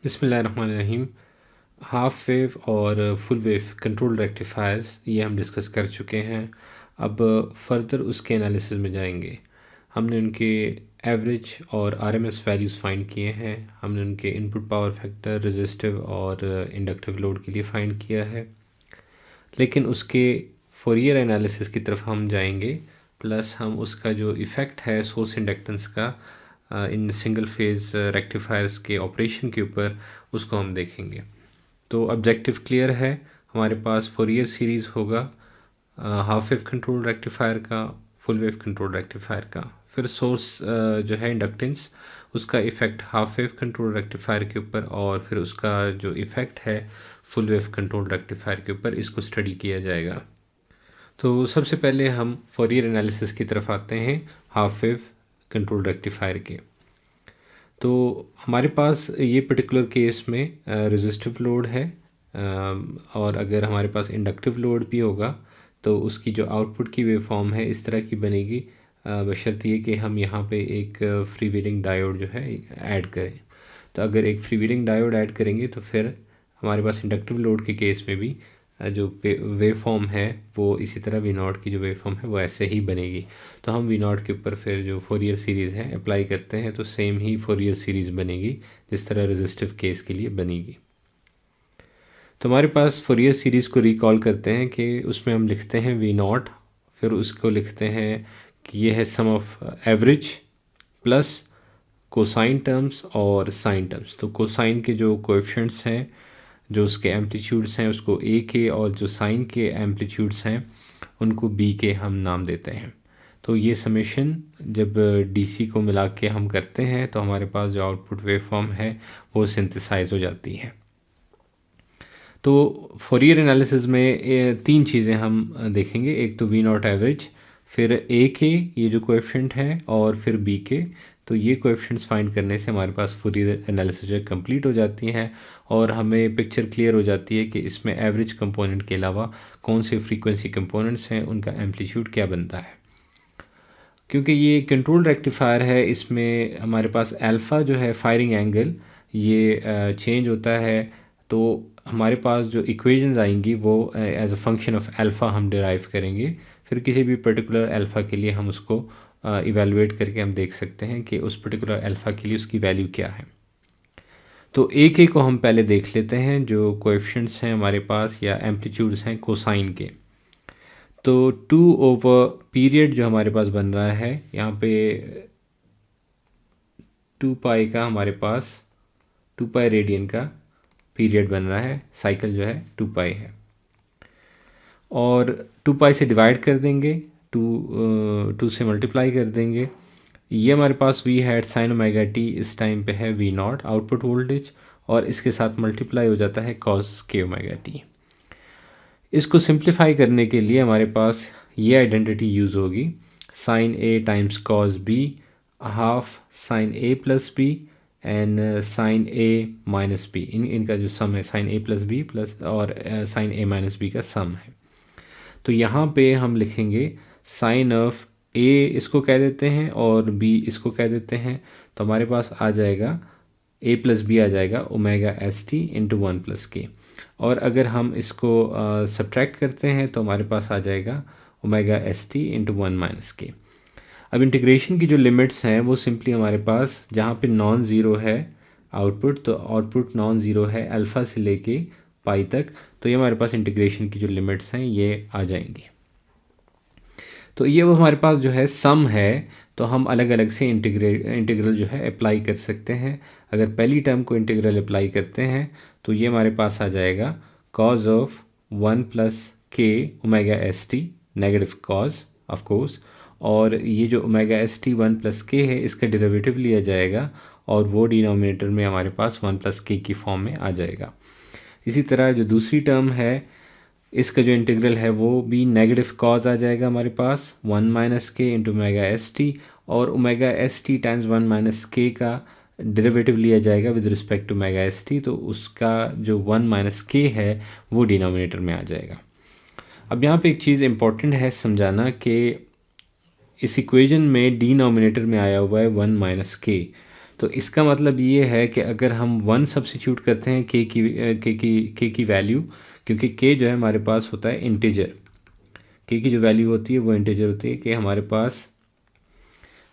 बिस्मिल्लाहिर्रहमानिर्रहीम। Half wave और full wave control rectifiers ये हम डिस्कस कर चुके हैं। अब फर्दर उसके एनालिसिस में जाएंगे। हमने उनके एवरेज और आरएमएस वैल्यूज़ फाइंड किए हैं। हमने उनके इनपुट पावर फैक्टर, रेजिस्टिव और इंडक्टिव लोड के लिए फाइंड किया है। लेकिन उसके फोरियर एनालिसिस की तरफ हम जाएंगे, प्लस हम उसका जो इफ़ेक्ट है सोर्स इंडक्टेंस का इन सिंगल फेज़ रेक्टिफायर्स के ऑपरेशन के ऊपर, उसको हम देखेंगे। तो ऑब्जेक्टिव क्लियर है। हमारे पास फोरियर सीरीज़ होगा हाफ वेव कंट्रोल रेक्टिफायर का, फुल वेव कंट्रोल रेक्टिफायर का। फिर सोर्स जो है इंडक्टेंस, उसका effect half wave control rectifier के ऊपर, और फिर उसका जो इफ़ेक्ट है फुल वेव कंट्रोल रेक्टिफायर के ऊपर, इसको स्टडी किया जाएगा। तो सबसे पहले हम फोरियर एनालिसिस की तरफ आते हैं हाफ वेव कंट्रोल रेक्टिफायर के। तो हमारे पास ये पर्टिकुलर केस में रेजिस्टिव लोड है, और अगर हमारे पास इंडक्टिव लोड भी होगा तो उसकी जो आउटपुट की वेव फॉर्म है इस तरह की बनेगी, बशर्ते ये कि हम यहाँ पे एक फ्री व्हीलिंग डायोड जो है ऐड करें। तो अगर एक फ्री व्हीलिंग डायोड ऐड करेंगे तो फिर हमारे पास इंडक्टिव लोड के केस में भी जो वेव फॉर्म है वो इसी तरह वी नॉट की जो वेव फॉर्म है वो ऐसे ही बनेगी। तो हम वी नॉट के ऊपर फिर जो फोरियर सीरीज़ है अप्लाई करते हैं तो सेम ही फोरियर सीरीज़ बनेगी जिस तरह रेजिस्टिव केस के लिए बनेगी। तो हमारे पास फोरियर सीरीज़ को रिकॉल करते हैं कि उसमें हम लिखते हैं वी नॉट, फिर उसको लिखते हैं कि ये है sum of average plus cosine terms और साइन टर्म्स। तो कोसाइन के जो कोएफिशिएंट्स हैं, जो उसके एम्पलीट्यूड्स हैं, उसको ए के, और जो साइन के एम्पलीट्यूड्स हैं उनको बी के हम नाम देते हैं। तो ये समेशन जब डीसी को मिला के हम करते हैं तो हमारे पास जो आउटपुट वेव फॉर्म है वो सिंथेसाइज हो जाती है। तो फोरियर एनालिसिस में तीन चीज़ें हम देखेंगे। एक तो वी नॉट एवरेज, फिर ए के ये जो कोएफिशिएंट है, और फिर बी के। तो ये कोएफिशिएंट्स फाइंड करने से हमारे पास फोरियर एनालिसिस कंप्लीट हो जाती हैं और हमें पिक्चर क्लियर हो जाती है कि इसमें एवरेज कंपोनेंट के अलावा कौन से फ्रीक्वेंसी कंपोनेंट्स हैं, उनका एम्पलीट्यूड क्या बनता है। क्योंकि ये कंट्रोल रेक्टिफायर है, इसमें हमारे पास अल्फ़ा जो है फायरिंग एंगल ये चेंज होता है। तो हमारे पास जो इक्वेशंस आएंगी वो as a function of alpha हम डिराइव करेंगे। फिर किसी भी पर्टिकुलर अल्फ़ा के लिए हम उसको इवेलुएट करके हम देख सकते हैं कि उस पर्टिकुलर अल्फ़ा के लिए उसकी वैल्यू क्या है। तो ए के को हम पहले देख लेते हैं, जो कोएफिशिएंट्स हैं हमारे पास या एम्पलीट्यूड्स हैं कोसाइन के। तो 2 ओवर पीरियड जो हमारे पास बन रहा है यहाँ पे 2 पाई का हमारे पास 2 पाई रेडियन का पीरियड बन रहा है। साइकिल जो है 2 पाई है, और 2 पाई से डिवाइड कर देंगे, 2 से मल्टीप्लाई कर देंगे। ये हमारे पास V hat sine omega T इस टाइम पे है वी नॉट आउटपुट वोल्टेज, और इसके साथ मल्टीप्लाई हो जाता है कॉस के ओमेगा टी। इसको सिंप्लीफाई करने के लिए हमारे पास ये आइडेंटिटी यूज़ होगी, sine A times cos B half sine A plus B and sine A minus B. इनका जो सम है sine A plus B plus और साइन ए माइनस बी का सम है। तो यहाँ पे हम लिखेंगे साइन ऑफ ए इसको कह देते हैं और बी इसको कह देते हैं। तो हमारे पास आ जाएगा ए प्लस बी आ जाएगा omega S T into 1 plus के, और अगर हम इसको सब्ट्रैक्ट करते हैं तो हमारे पास आ जाएगा omega S T into 1 minus के। अब इंटीग्रेशन की जो लिमिट्स हैं वो सिंपली हमारे पास जहाँ पे नॉन ज़ीरो है आउटपुट, तो आउटपुट नॉन ज़ीरो है अल्फ़ा से लेके पाई तक। तो ये हमारे पास इंटीग्रेशन की जो लिमिट्स हैं ये आ जाएंगी। तो ये वो हमारे पास जो है सम है, तो हम अलग अलग से इंटीग्रल जो है अप्लाई कर सकते हैं। अगर पहली टर्म को इंटीग्रल अप्लाई करते हैं तो ये हमारे पास आ जाएगा कॉज ऑफ 1 प्लस के omega S T, negative cause of course, और ये जो ओमेगा एस टी 1 प्लस के है इसका डेरिवेटिव लिया जाएगा और वो डिनोमिनेटर में हमारे पास 1 प्लस के की फॉर्म में आ जाएगा। इसी तरह जो दूसरी टर्म है इसका जो इंटीग्रल है वो भी नेगेटिव कॉज आ जाएगा हमारे पास 1 minus k into omega S t, और omega S t times 1 minus k का डेरिवेटिव लिया जाएगा with respect to omega S T, तो उसका जो 1 माइनस के है वो डिनोमिनेटर में आ जाएगा। अब यहाँ पे एक चीज़ इम्पॉर्टेंट है समझाना कि इस इक्वेशन में डिनोमिनेटर में आया हुआ है 1 माइनस के। तो इसका मतलब ये है कि अगर हम 1 सब्स्टिट्यूट करते हैं के की वैल्यू, क्योंकि के जो है हमारे पास होता है इंटीजर, के की जो वैल्यू होती है वो इंटीजर होती है, कि हमारे पास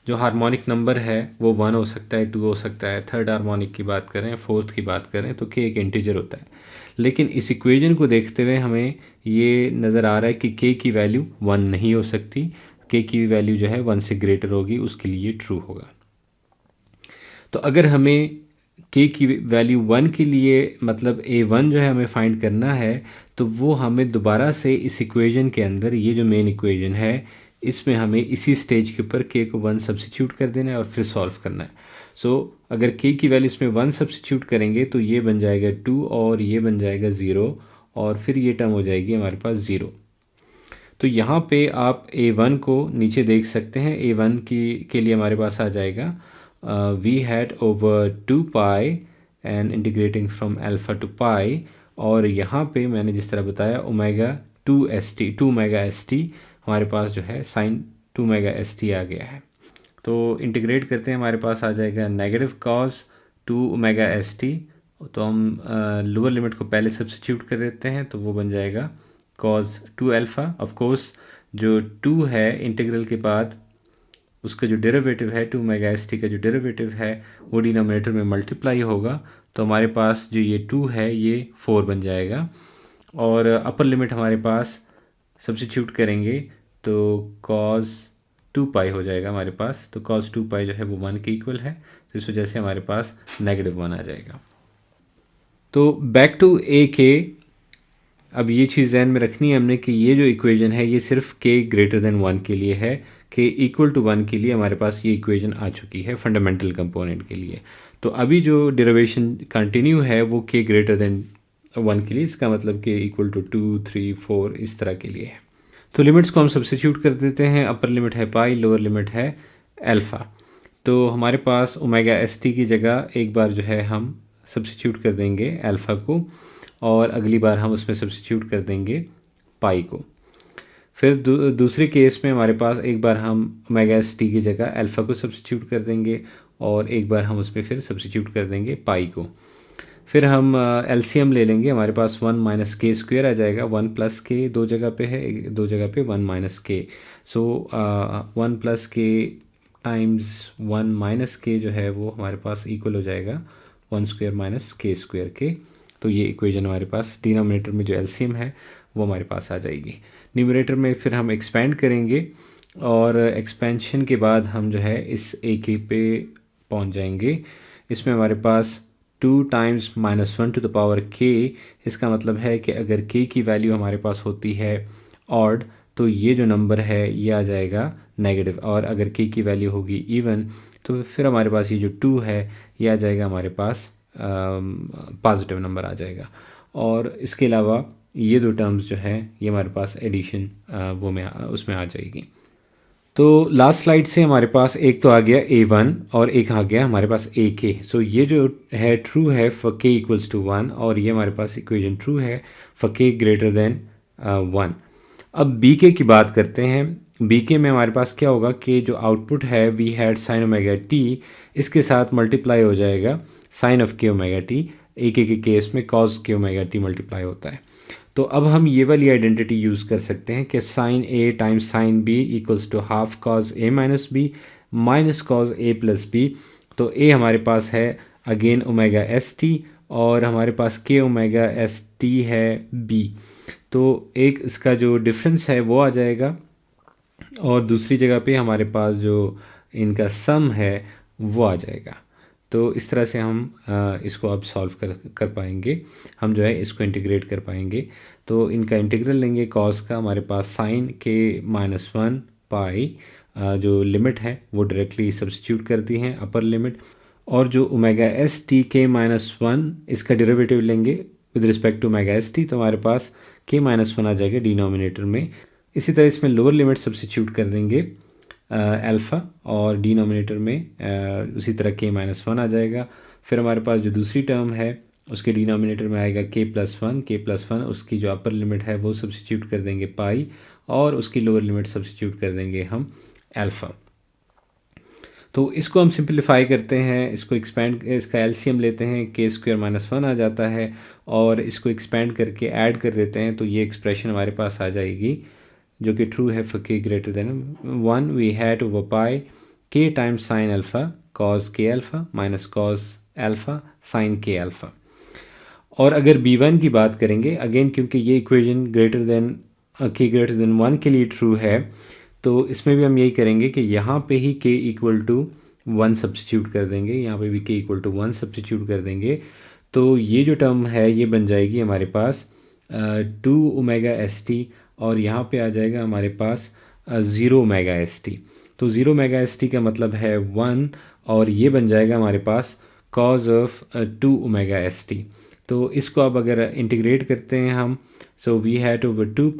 जो हार्मोनिक नंबर है वो 1 हो सकता है, 2 हो सकता है, थर्ड हार्मोनिक की बात करें, फोर्थ की बात करें तो के एक इंटीजर होता है। लेकिन इस इक्वेशन को देखते हुए हमें ये नज़र आ रहा है कि के की वैल्यू 1 नहीं हो सकती, के की वैल्यू जो है 1 से ग्रेटर होगी, उसके लिए ट्रू होगा। तो अगर हमें के की वैल्यू 1 के लिए मतलब a1 जो है हमें फाइंड करना है, तो वो हमें दोबारा से इस इक्वेशन के अंदर, ये जो मेन इक्वेशन है इसमें हमें इसी स्टेज के ऊपर के को 1 सब्स्टिट्यूट कर देना है और फिर सॉल्व करना है। सो अगर के की वैल्यू इसमें 1 सब्स्टिट्यूट करेंगे तो ये बन जाएगा 2 और ये बन जाएगा 0 और फिर ये टर्म हो जाएगी हमारे पास 0। तो यहाँ पे आप a1 को नीचे देख सकते हैं, a1 के लिए हमारे पास आ जाएगा V hat over 2 pi and integrating from alpha to pi, और यहाँ पे मैंने जिस तरह बताया ओमेगा 2 मेगा एस टी हमारे पास जो है साइन 2 मेगा एस टी आ गया है। तो इंटीग्रेट करते हैं, हमारे पास आ जाएगा negative cos 2 omega S T. तो हम लोअर लिमिट को पहले सब्स्टिट्यूट कर देते हैं, तो वो बन जाएगा कॉस 2 अल्फ़ा। ऑफ कोर्स जो 2 है इंटीग्रल के बाद उसका जो डेरिवेटिव है 2 मेगा एस टी का जो डेरिवेटिव है वो डिनोमिनेटर में मल्टीप्लाई होगा, तो हमारे पास जो ये 2 है ये 4 बन जाएगा। और अपर लिमिट हमारे पास सब्स्टिट्यूट करेंगे तो cos 2 पाई हो जाएगा हमारे पास, तो cos 2 पाई जो है वो 1 के इक्वल है, तो इस वजह से हमारे पास नेगेटिव 1 आ जाएगा। तो बैक टू ए के, अब ये चीज़ ध्यान में रखनी है हमने कि ये जो इक्वेशन है ये सिर्फ के ग्रेटर देन 1 के लिए है, के इक्वल टू 1 के लिए हमारे पास ये इक्वेशन आ चुकी है फंडामेंटल कंपोनेंट के लिए। तो अभी जो डेरिवेशन कंटिन्यू है वो के ग्रेटर देन 1 के लिए, इसका मतलब के इक्वल टू 2, 3, 4 इस तरह के लिए है। तो लिमिट्स को हम सब्स्टिट्यूट कर देते हैं, अपर लिमिट है पाई, लोअर लिमिट है अल्फ़ा। तो हमारे पास ओमेगा एस टी की जगह एक बार जो है हम सब्स्टिट्यूट कर देंगे अल्फ़ा को, और अगली बार हम उसमें सब्स्टिट्यूट कर देंगे पाई को। फिर दूसरे केस में हमारे पास एक बार हम ओमेगा एस टी की जगह अल्फ़ा को सब्स्टिट्यूट कर देंगे और एक बार हम उसमें फिर सब्स्टिट्यूट कर देंगे पाई को। फिर हम एलसीएम ले लेंगे, हमारे पास 1 माइनस के स्क्वेयर आ जाएगा, 1 प्लस के दो जगह पे है, दो जगह पे 1 माइनस के, सो 1 प्लस के टाइम्स 1 माइनस के जो है वो हमारे पास इक्वल हो जाएगा 1 स्क्वेयर माइनस के स्क्वेयर के। तो ये इक्वेशन हमारे पास डिनोमिनेटर में जो एलसीएम है वो हमारे पास आ जाएगी। न्यूमरेटर में फिर हम एक्सपेंड करेंगे और एक्सपेंशन के बाद हम जो है इस ए के पे पहुंच जाएंगे। इसमें हमारे पास 2 times minus 1 to the power k, इसका मतलब है कि अगर के की वैल्यू हमारे पास होती है ऑड तो ये जो नंबर है ये आ जाएगा नेगेटिव, और अगर के की वैल्यू होगी इवन तो फिर हमारे पास ये जो 2 है ये आ जाएगा हमारे पास पॉजिटिव नंबर आ जाएगा। और इसके अलावा ये दो टर्म्स जो है ये हमारे पास एडिशन वो में उसमें आ जाएगी। तो लास्ट स्लाइड से हमारे पास एक तो आ गया a1 और एक आ गया हमारे पास a के। सो ये जो है ट्रू है फॉर k इक्वल्स टू 1, और ये हमारे पास इक्वेशन ट्रू है फॉर k ग्रेटर देन 1। अब b के की बात करते हैं। b के में हमारे पास क्या होगा कि जो आउटपुट है V hat sine omega t, इसके साथ मल्टीप्लाई हो जाएगा sine of k omega t. A के केस में कॉस के ओमेगा टी मल्टीप्लाई होता है। तो अब हम ये वाली आइडेंटिटी यूज़ कर सकते हैं कि sine A times sine B equals to half cos A minus B minus cos A plus B. तो ए हमारे पास है अगेन ओमेगा एस टी और हमारे पास के ओमेगा एस टी है बी। तो एक इसका जो डिफरेंस है वो आ जाएगा और दूसरी जगह पे हमारे पास जो इनका सम है वो आ जाएगा। तो इस तरह से हम इसको अब सॉल्व कर पाएंगे, हम जो है इसको इंटीग्रेट कर पाएंगे। तो इनका इंटीग्रल लेंगे कॉस का, हमारे पास साइन के माइनस 1 पाई जो लिमिट है वो डायरेक्टली सब्स्टिट्यूट कर दी है अपर लिमिट, और जो omega S t k minus 1 इसका डेरिवेटिव लेंगे with respect to omega S T, तो हमारे पास के माइनस 1 आ जाएगा डिनोमिनेटर में। इसी तरह इसमें लोअर लिमिट सब्स्टिट्यूट कर देंगे अल्फ़ा और डिनोमिनेटर में उसी तरह के माइनस 1 आ जाएगा। फिर हमारे पास जो दूसरी टर्म है उसके डिनोमिनेटर में आएगा के प्लस 1, उसकी जो अपर लिमिट है वो सब्स्टिट्यूट कर देंगे पाई और उसकी लोअर लिमिट सब्स्टिट्यूट कर देंगे हम अल्फ़ा। तो इसको हम सिंपलीफाई करते हैं, इसको एक्सपेंड, इसका एलसीएम लेते हैं, के स्क्वायर माइनस 1 आ जाता है, और इसको एक्सपेंड करके ऐड कर देते हैं, तो ये एक्सप्रेशन हमारे पास आ जाएगी जो कि ट्रू है for k greater than 1। V hat over pi k times sine alpha cos k alpha minus cos alpha sine k alpha. और अगर b1 की बात करेंगे अगेन, क्योंकि ये equation greater than k greater than 1 के लिए ट्रू है, तो इसमें भी हम यही करेंगे कि यहाँ पे ही k इक्वल टू 1 सब्स्टिट्यूट कर देंगे, यहाँ पे भी k इक्वल टू 1 सब्स्टिट्यूट कर देंगे। तो ये जो टर्म है ये बन जाएगी हमारे पास 2 ओमेगा एस टी, और यहाँ पे आ जाएगा हमारे पास 0 ओमेगा एस टी। तो 0 ओमेगा एस टी का मतलब है 1, और ये बन जाएगा हमारे पास cos of 2 omega S T. तो इसको अब अगर इंटीग्रेट करते हैं हम, so V hat over 2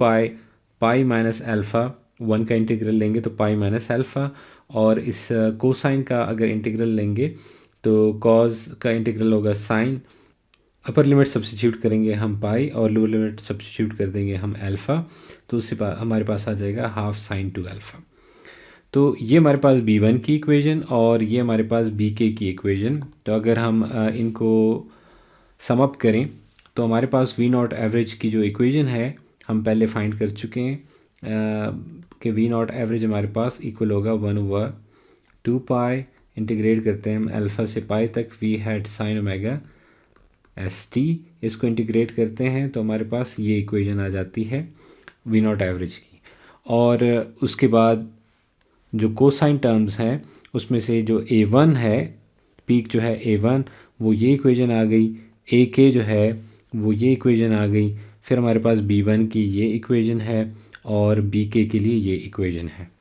pi minus alpha, 1 का इंटीग्रल लेंगे तो पाई माइनस अल्फ़ा, और इस कोसाइन का अगर इंटीग्रल लेंगे तो कॉज का इंटीग्रल होगा साइन। अपर लिमिट सब्स्टिट्यूट करेंगे हम पाई, और लोअर लिमिट सब्स्टिट्यूट कर देंगे हम अल्फ़ा, तो उससे हमारे पास आ जाएगा हाफ साइन 2 अल्फ़ा। तो ये हमारे पास b1 की इक्वेशन और ये हमारे पास bk की इक्वेशन। तो अगर हम इनको सम अप करें तो हमारे पास वी नॉट एवरेज की जो इक्वेशन है हम पहले फाइंड कर चुके हैं कि वी नॉट एवरेज हमारे पास इक्वल होगा 1/2 पाई, इंटीग्रेट करते हैं हम अल्फ़ा से पाई तक, V hat sine omega S t, इसको इंटीग्रेट करते हैं तो हमारे पास ये इक्वेशन आ जाती है वी नॉट एवरेज की। और उसके बाद जो कोसाइन टर्म्स हैं उसमें से जो a1 है, पीक जो है a1, वो ये इक्वेशन आ गई, ak जो है वो ये इक्वेशन आ गई, फिर हमारे पास b1 की ये इक्वेशन है और bk के लिए ये इक्वेशन है।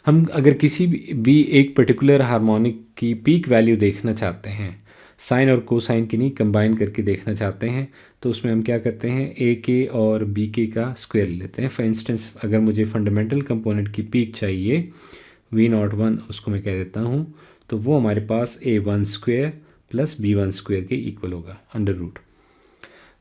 हम अगर किसी भी एक पर्टिकुलर हार्मोनिक की पीक वैल्यू देखना चाहते हैं, साइन और कोसाइन की नहीं, कंबाइन करके देखना चाहते हैं, तो उसमें हम क्या करते हैं, AK और BK का स्क्वायर लेते हैं। फॉर इंस्टेंस अगर मुझे फंडामेंटल कंपोनेंट की पीक चाहिए V01, उसको मैं कह देता हूँ, तो वो हमारे पास A1 square plus B1 square के इक्वल होगा अंडर रूट।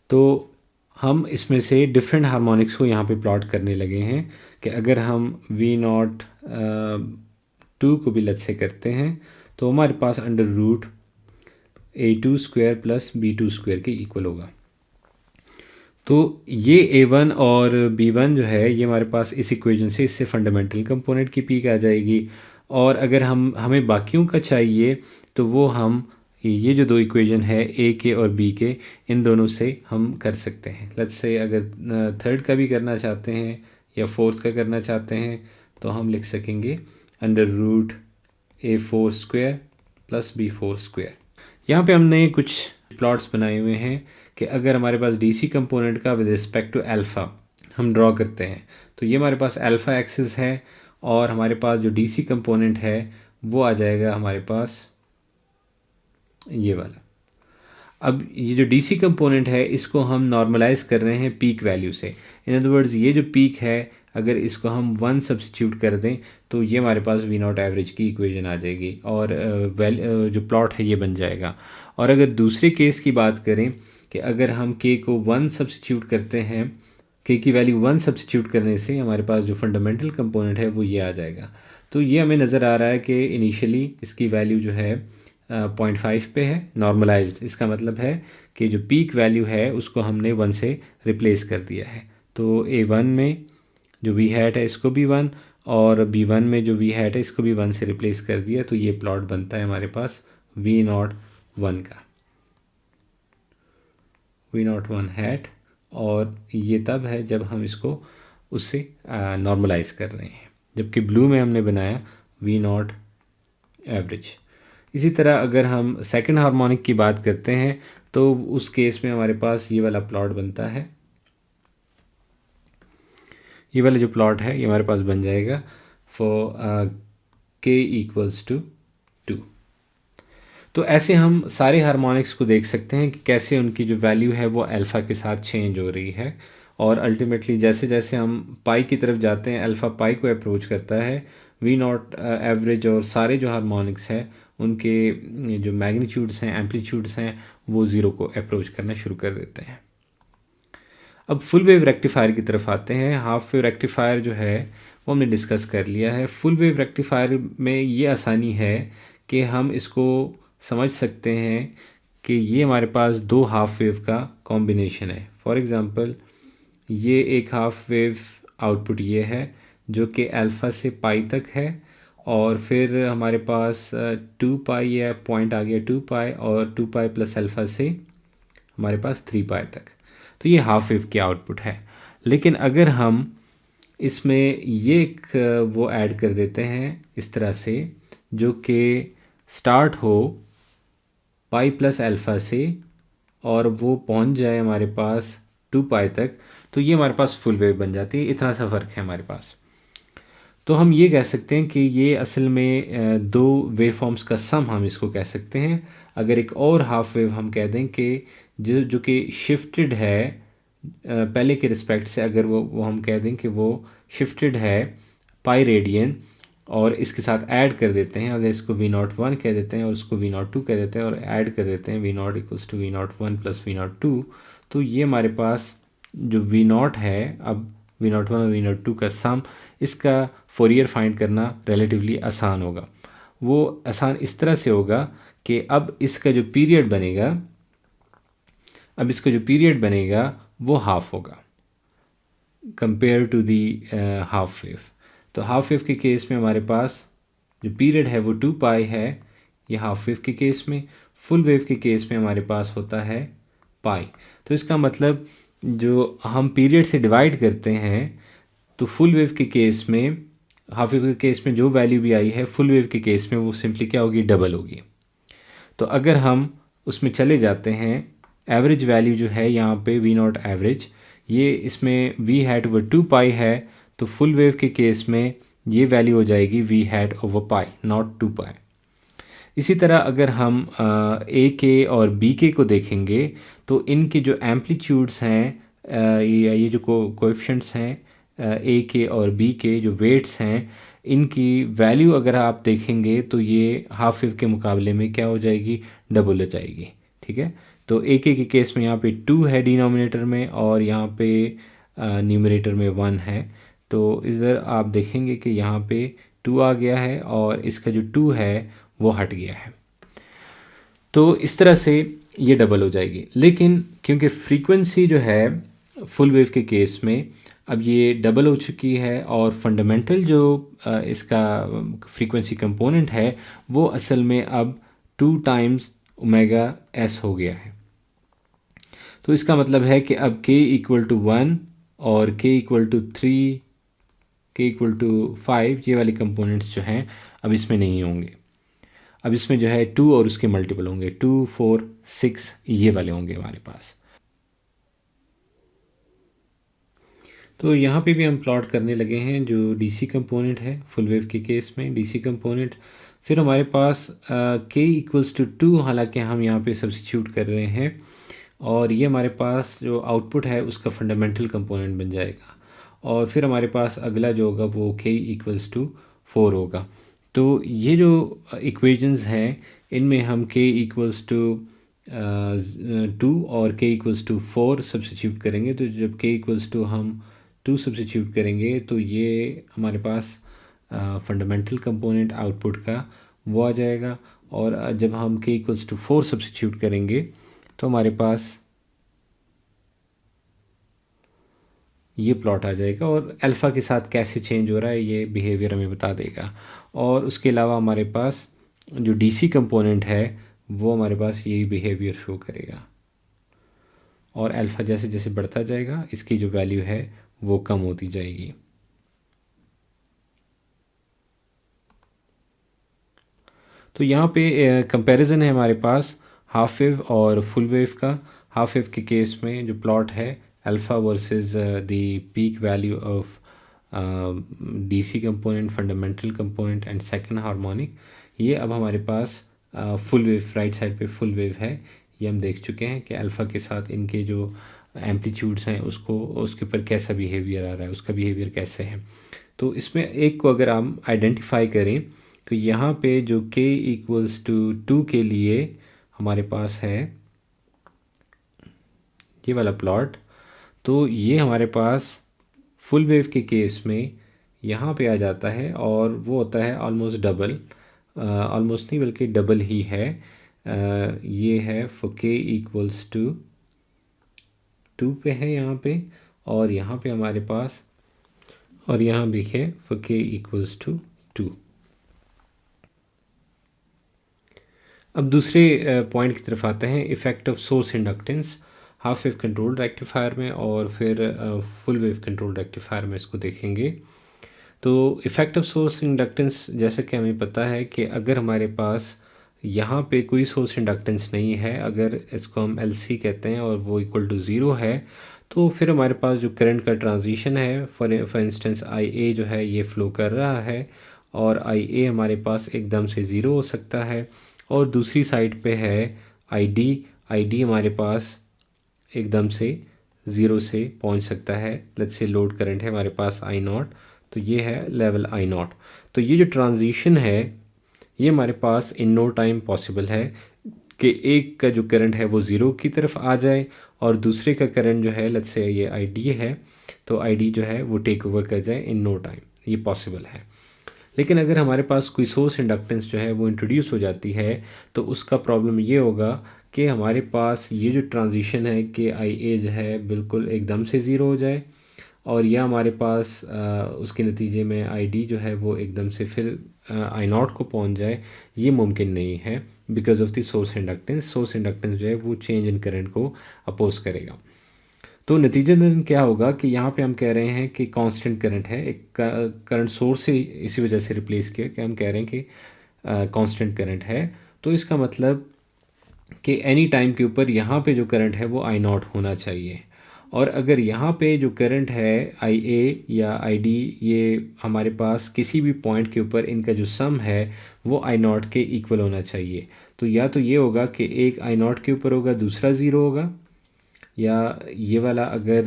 तो हम इसमें से डिफरेंट हार्मोनिक्स को यहाँ पे प्लॉट करने लगे हैं कि अगर हम V02 को भी लट से करते हैं तो हमारे पास under root A2 square plus B2 square के इक्वल होगा। तो ये A1 और B1 जो है ये हमारे पास इस इक्वेशन से, इससे फंडामेंटल कंपोनेंट की पीक आ जाएगी। और अगर हमें बाकियों का चाहिए तो वो हम ये जो दो इक्वेशन है AK और BK, इन दोनों से हम कर सकते हैं। लेट्स से अगर थर्ड का भी करना चाहते हैं या फोर्थ का करना चाहते हैं तो हम लिख सकेंगे under root A4 square plus B4 square. यहाँ पे हमने कुछ प्लॉट्स बनाए हुए हैं कि अगर हमारे पास DC कंपोनेंट का विद रिस्पेक्ट टू अल्फ़ा हम ड्रॉ करते हैं तो ये हमारे पास अल्फ़ा एक्सिस है, और हमारे पास जो DC कंपोनेंट है वो आ जाएगा हमारे पास ये वाला। अब ये जो DC कंपोनेंट है इसको हम नॉर्मलाइज कर रहे हैं पीक वैल्यू से। इन अदर वर्ड्स ये जो पीक है अगर इसको हम 1 सब्स्टिट्यूट कर दें तो ये हमारे पास वी नॉट एवरेज की इक्वेशन आ जाएगी और जो प्लॉट है ये बन जाएगा। और अगर दूसरे केस की बात करें कि अगर हम k को 1 सब्स्टिट्यूट करते हैं, k की वैल्यू 1 सब्स्टिट्यूट करने से हमारे पास जो फंडामेंटल कंपोनेंट है वो ये आ जाएगा। तो ये हमें नज़र आ रहा है कि इनिशियली इसकी वैल्यू जो है 0.5 पे है नॉर्मलाइज्ड। इसका मतलब है कि जो पीक वैल्यू है उसको हमने 1 से रिप्लेस कर दिया है। तो A1 में जो वी हैट है इसको भी 1, और B1 में जो वी हैट है इसको भी 1 से रिप्लेस कर दिया। तो ये प्लॉट बनता है हमारे पास V01 का, V01 हैट, और ये तब है जब हम इसको उससे नॉर्मलाइज कर रहे हैं, जबकि ब्लू में हमने बनाया V0 एवरेज। इसी तरह अगर हम सेकंड हार्मोनिक की बात करते हैं तो उस केस में हमारे पास ये वाला प्लॉट बनता है। ये वाला जो प्लॉट है ये हमारे पास बन जाएगा फॉर k इक्वल्स टू 2। तो ऐसे हम सारे हार्मोनिक्स को देख सकते हैं कि कैसे उनकी जो वैल्यू है वो अल्फ़ा के साथ चेंज हो रही है, और अल्टीमेटली जैसे जैसे हम पाई की तरफ जाते हैं अल्फ़ा पाई को अप्रोच करता है, V0 एवरेज और सारे जो हार्मोनिक्स हैं उनके जो मैग्नीट्यूड्स हैं, एम्पलीट्यूड्स हैं, वो ज़ीरो को अप्रोच करना शुरू कर देते हैं। अब फुल वेव रेक्टिफायर की तरफ आते हैं। हाफ वेव रेक्टिफायर जो है वो हमने डिस्कस कर लिया है। फुल वेव रेक्टिफायर में ये आसानी है कि हम इसको समझ सकते हैं कि ये हमारे पास दो हाफ वेव का कॉम्बिनेशन है। फॉर एग्ज़ाम्पल ये एक हाफ वेव आउटपुट ये है जो कि अल्फ़ा से पाई तक है, और फिर हमारे पास 2 पाई या पॉइंट आ गया 2 पाई, और 2 पाई प्लस अल्फ़ा से हमारे पास 3 पाई तक। तो ये हाफ वेव की आउटपुट है। लेकिन अगर हम इसमें ये एक वो ऐड कर देते हैं इस तरह से जो कि स्टार्ट हो पाई प्लस अल्फ़ा से और वो पहुंच जाए हमारे पास 2 पाई तक, तो ये हमारे पास फुल वेव बन जाती है। इतना सा फ़र्क है हमारे पास। तो हम ये कह सकते हैं कि ये असल में दो वेव फॉर्म्स का सम हम इसको कह सकते हैं। अगर एक और हाफ वेव हम कह दें कि जो कि शिफ्टेड है पहले के रिस्पेक्ट से, अगर वो हम कह दें कि वो शिफ्टेड है पाई रेडियन, और इसके साथ ऐड कर देते हैं, अगर इसको V01 कह देते हैं और इसको V02 कह देते हैं और ऐड कर देते हैं V0 equals to V01 plus V02, तो ये हमारे पास जो V0 है, अब V01 और V02 का सम, इसका फोरियर फाइंड करना रिलेटिवली आसान होगा। वो आसान इस तरह से होगा कि अब इसका जो पीरियड बनेगा वो हाफ होगा compare to the half wave. तो हाफ वेव के केस में हमारे पास जो पीरियड है वो 2 पाई है, ये हाफ वेव के केस में। फुल वेव के केस में हमारे पास होता है पाई। तो इसका मतलब जो हम पीरियड से डिवाइड करते हैं, तो फुल वेव के केस में, हाफ वेव के केस में जो वैल्यू भी आई है, फुल वेव के केस में वो सिंपली क्या होगी, डबल होगी। तो अगर हम उसमें चले जाते हैं, एवरेज वैल्यू जो है यहाँ पे V0 एवरेज, ये इसमें V हैट ओवर 2 पाई है, तो फुल वेव के केस में ये वैल्यू हो जाएगी V hat over pi, not 2 पाई। इसी तरह अगर हम ए के और बी के को देखेंगे, तो इनके जो एम्पलीट्यूड्स हैं, ये जो कोएफिशिएंट्स हैं ए के और बी के, जो वेट्स हैं, इनकी वैल्यू अगर आप देखेंगे तो ये हाफ वेव के मुकाबले में क्या हो जाएगी, डबल हो जाएगी। ठीक है, तो ए के केस में यहाँ पे 2 है डिनोमिनेटर में, और यहाँ पे न्यूमरेटर में 1 है। तो इधर आप देखेंगे कि यहाँ पे 2 आ गया है और इसका जो 2 है वो हट गया है। तो इस तरह से ये डबल हो जाएगी। लेकिन क्योंकि फ्रीक्वेंसी जो है फुल वेव के केस में अब ये डबल हो चुकी है, और फंडामेंटल जो इसका फ्रीक्वेंसी कंपोनेंट है वो असल में अब 2 टाइम्स ओमेगा एस हो गया है। तो इसका मतलब है कि अब k इक्वल टू 1 और k equal to 3, k equal to 5, ये वाले कंपोनेंट्स जो हैं अब इसमें नहीं होंगे। अब इसमें जो है 2 और उसके मल्टीपल होंगे, 2, 4, 6 ये वाले होंगे हमारे पास। तो यहाँ पे भी हम प्लॉट करने लगे हैं जो डीसी कंपोनेंट है फुल वेव के केस में, डीसी कंपोनेंट। फिर हमारे पास k इक्वल्स टू 2, हालांकि हम यहाँ पे सब्स्टिट्यूट कर रहे हैं, और ये हमारे पास जो आउटपुट है उसका फंडामेंटल कंपोनेंट बन जाएगा। और फिर हमारे पास अगला जो होगा वो k इक्वल्स टू 4 होगा। तो ये जो इक्वेशंस हैं इनमें हम k इक्वल्स टू 2 और k इक्वल्स टू 4 सब्स्टिट्यूट करेंगे। तो जब k इक्वल्स टू हम 2 सब्स्टिट्यूट करेंगे तो ये हमारे पास फंडामेंटल कंपोनेंट आउटपुट का वो आ जाएगा, और जब हम k इक्वल्स टू 4 सब्स्टिट्यूट करेंगे तो हमारे पास ये प्लॉट आ जाएगा, और अल्फ़ा के साथ कैसे चेंज हो रहा है ये बिहेवियर हमें बता देगा। और उसके अलावा हमारे पास जो डीसी कंपोनेंट है वो हमारे पास यही बिहेवियर शो करेगा, और अल्फ़ा जैसे जैसे बढ़ता जाएगा इसकी जो वैल्यू है वो कम होती जाएगी। तो यहाँ पे कंपैरिजन है हमारे पास हाफ वेव और फुल वेव का। हाफ वेव के केस में जो प्लॉट है alpha versus the peak value of DC component, fundamental component and second harmonic, ये अब हमारे पास फुल वेव राइट साइड पे फुल वेव है। ये हम देख चुके हैं कि अल्फ़ा के साथ इनके जो एम्पलीट्यूड्स हैं उसके ऊपर कैसा बिहेवियर आ रहा है, उसका बिहेवियर कैसे है। तो इसमें एक को अगर हम आइडेंटिफाई करें तो यहाँ पे जो k इक्वल्स टू 2 के लिए हमारे पास है ये वाला प्लॉट। तो ये हमारे पास फुल वेव के केस में यहाँ पे आ जाता है और वो होता है ऑलमोस्ट डबल, ऑलमोस्ट नहीं बल्कि डबल ही है। ये है फॉर k इक्वल्स टू 2 पे है यहाँ पे, और यहाँ पे हमारे पास, और यहाँ भी है फॉर k इक्वल्स टू 2। अब दूसरे पॉइंट की तरफ आते हैं, effect of source inductance half wave control rectifier में और फिर फुल वेव कंट्रोल रेक्टिफायर में इसको देखेंगे। तो इफ़ेक्ट ऑफ सोर्स इंडक्टेंस, जैसे कि हमें पता है कि अगर हमारे पास यहाँ पे कोई सोर्स इंडक्टेंस नहीं है, अगर इसको हम LC कहते हैं और वो इक्वल टू ज़ीरो है, तो फिर हमारे पास जो करंट का ट्रांजिशन है, फॉर इंस्टेंस IA जो है ये फ़्लो कर रहा है, और IA हमारे पास एकदम से ज़ीरो हो सकता है, और दूसरी साइड पे है ID हमारे पास एकदम से ज़ीरो से पहुंच सकता है। लेट्स से लोड करंट है हमारे पास I0, तो ये है लेवल I0। तो ये जो ट्रांजिशन है ये हमारे पास इन नो टाइम पॉसिबल है कि एक का जो करंट है वो ज़ीरो की तरफ आ जाए और दूसरे का करंट जो है, लेट्स से ये ID है, तो ID जो है वो टेक ओवर कर जाए इन नो टाइम, ये पॉसिबल है। लेकिन अगर हमारे पास कोई सोर्स इंडक्टेंस जो है वो इंट्रोड्यूस हो जाती है, तो उसका प्रॉब्लम ये होगा कि हमारे पास ये जो ट्रांजिशन है कि IA जो है बिल्कुल एकदम से ज़ीरो हो जाए, और या हमारे पास उसके नतीजे में ID जो है वो एकदम से फिर I0 को पहुंच जाए, ये मुमकिन नहीं है because of the source inductance. Source inductance जो है वो चेंज इन करंट को अपोज करेगा। तो नतीजतन क्या होगा कि यहाँ पे हम कह रहे हैं कि कांस्टेंट करंट है, एक करंट सोर्स से इसी वजह से रिप्लेस किया कि हम कह रहे हैं कि कांस्टेंट करंट है। तो इसका मतलब कि एनी टाइम के ऊपर यहाँ पे जो करंट है वो I0 होना चाहिए, और अगर यहाँ पे जो करंट है IA या ID, ये हमारे पास किसी भी पॉइंट के ऊपर इनका जो सम है वो I0 के इक्वल होना चाहिए। तो या तो ये होगा कि एक I0 के ऊपर होगा, दूसरा ज़ीरो होगा, या ये वाला अगर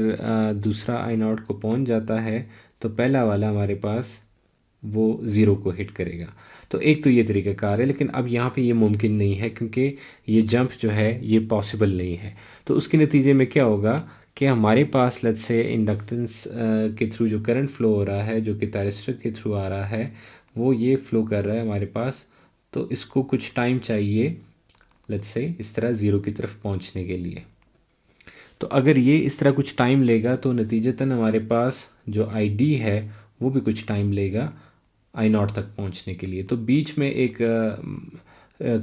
दूसरा I0 को पहुंच जाता है तो पहला वाला हमारे पास वो ज़ीरो को हिट करेगा। तो एक तो ये तरीक़ाकार है, लेकिन अब यहाँ पे ये मुमकिन नहीं है क्योंकि ये जंप जो है ये पॉसिबल नहीं है। तो उसके नतीजे में क्या होगा कि हमारे पास लेट्स से इंडक्टेंस के थ्रू जो करंट फ़्लो हो रहा है, जो कि थायरिस्टर के थ्रू आ रहा है, वो ये फ़्लो कर रहा है हमारे पास, तो इसको कुछ टाइम चाहिए लेट्स से इस तरह ज़ीरो की तरफ पहुँचने के लिए। तो अगर ये इस तरह कुछ टाइम लेगा तो नतीजतन हमारे पास जो ID है वो भी कुछ टाइम लेगा I0 तक पहुंचने के लिए। तो बीच में एक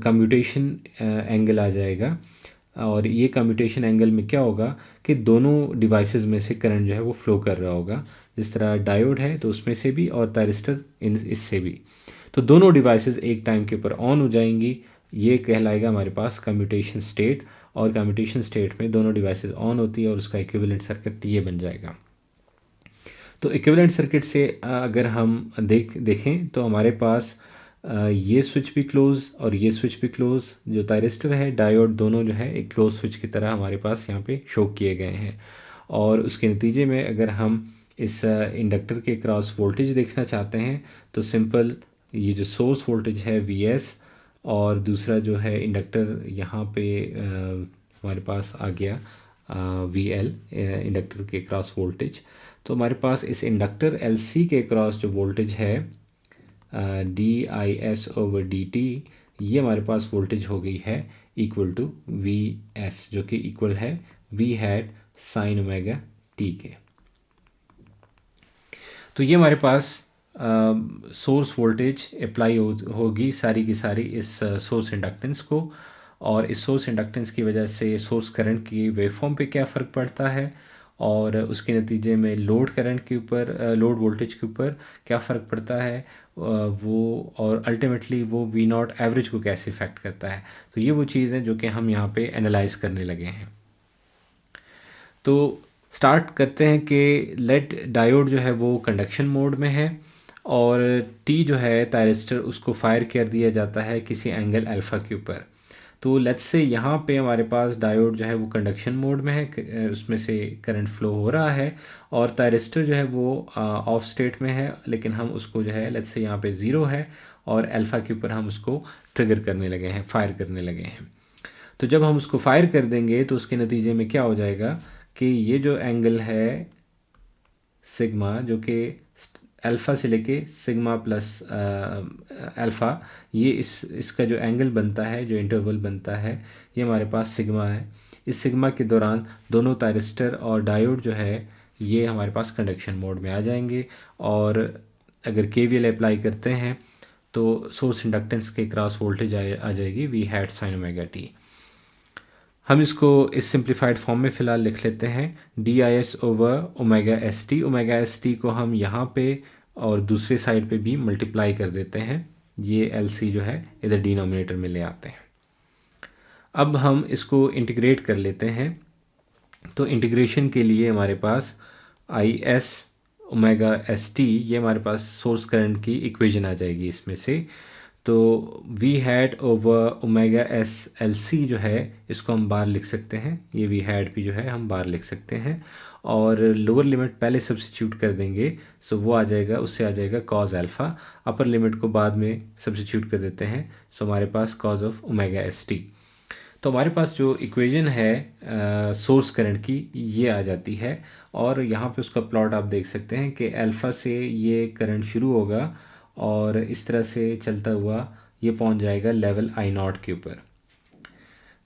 कम्यूटेशन एंगल आ जाएगा, और ये कम्यूटेशन एंगल में क्या होगा कि दोनों डिवाइसेस में से करंट जो है वो फ़्लो कर रहा होगा। जिस तरह डायोड है तो उसमें से भी, और थायरिस्टर इससे भी, तो दोनों डिवाइसेस एक टाइम के ऊपर ऑन हो जाएंगी। ये कहलाएगा हमारे पास कम्यूटेशन स्टेट, और कम्यूटेशन स्टेट में दोनों डिवाइसेस ऑन होती है और उसका इक्विवेलेंट सर्किट ये बन जाएगा। तो इक्विवेलेंट सर्किट से अगर हम देखें तो हमारे पास ये स्विच भी क्लोज़ और ये स्विच भी क्लोज़, जो थायरिस्टर है डायोड दोनों जो है एक क्लोज स्विच की तरह हमारे पास यहाँ पे शो किए गए हैं। और उसके नतीजे में अगर हम इस इंडक्टर के क्रॉस वोल्टेज देखना चाहते हैं तो सिंपल ये जो सोर्स वोल्टेज है VS, और दूसरा जो है इंडक्टर यहाँ पे हमारे पास आ गया VL, इंडक्टर के क्रॉस वोल्टेज। तो हमारे पास इस इंडक्टर LC के क्रॉस जो वोल्टेज है DIS/dt, ये हमारे पास वोल्टेज हो गई है इक्वल टू VS, जो कि इक्वल है V hat sine omega t के। तो ये हमारे पास सोर्स वोल्टेज अप्लाई होगी सारी की सारी इस सोर्स इंडक्टेंस को, और इस सोर्स इंडक्टेंस की वजह से सोर्स करंट की वेवफॉर्म पे क्या फ़र्क पड़ता है, और उसके नतीजे में लोड करंट के ऊपर, लोड वोल्टेज के ऊपर क्या फ़र्क पड़ता है वो, और अल्टीमेटली वो V0 एवरेज को कैसे इफ़ेक्ट करता है। तो ये वो चीज़ है जो कि हम यहाँ पे एनालाइज करने लगे हैं। तो स्टार्ट करते हैं कि लेड डायोड जो है वो कंडक्शन मोड में है, और T जो है थायरिस्टर उसको फायर कर दिया जाता है किसी एंगल अल्फ़ा के ऊपर। तो लेट्स से यहाँ पे हमारे पास डायोड जो है वो कंडक्शन मोड में है, उसमें से करंट फ्लो हो रहा है, और थायरिस्टर जो है वो ऑफ स्टेट में है, लेकिन हम उसको जो है लेट्स से यहाँ पे ज़ीरो है और अल्फ़ा के ऊपर हम उसको ट्रिगर करने लगे हैं, फायर करने लगे हैं। तो जब हम उसको फायर कर देंगे तो उसके नतीजे में क्या हो जाएगा कि ये जो एंगल है सिग्मा, जो कि अल्फ़ा से लेके सिग्मा प्लस अल्फ़ा, ये इसका जो एंगल बनता है, जो इंटरवल बनता है, ये हमारे पास सिग्मा है। इस सिग्मा के दौरान दोनों थायरिस्टर और डायोड जो है ये हमारे पास कंडक्शन मोड में आ जाएंगे। और अगर केवीएल अप्लाई करते हैं तो सोर्स इंडक्टेंस के क्रॉस वोल्टेज आ जाएगी V hat sine omega t. हम इसको इस सिंप्लीफाइड फॉर्म में फ़िलहाल लिख लेते हैं D I S over omega S T. Omega S T को हम यहाँ पे और दूसरी साइड पे भी मल्टीप्लाई कर देते हैं, ये एल सी जो है इधर डिनोमिनेटर में ले आते हैं। अब हम इसको इंटीग्रेट कर लेते हैं। तो इंटीग्रेशन के लिए हमारे पास I S omega S T, ये हमारे पास सोर्स करंट की इक्वेशन आ जाएगी इसमें से। तो V hat over omega S L C जो है इसको हम बार लिख सकते हैं, ये वी हैड भी जो है हम बार लिख सकते हैं। और लोअर लिमिट पहले सब्सिट्यूट कर देंगे, सो वो आ जाएगा, उससे आ जाएगा कॉज अल्फ़ा। अपर लिमिट को बाद में सब्सिट्यूट कर देते हैं, सो हमारे पास cos of omega S T. तो हमारे पास जो इक्वेशन है सोर्स करंट की ये आ जाती है। और यहाँ पे उसका प्लॉट आप देख सकते हैं कि अल्फ़ा से ये करंट शुरू होगा और इस तरह से चलता हुआ ये पहुँच जाएगा लेवल आई नॉट के ऊपर।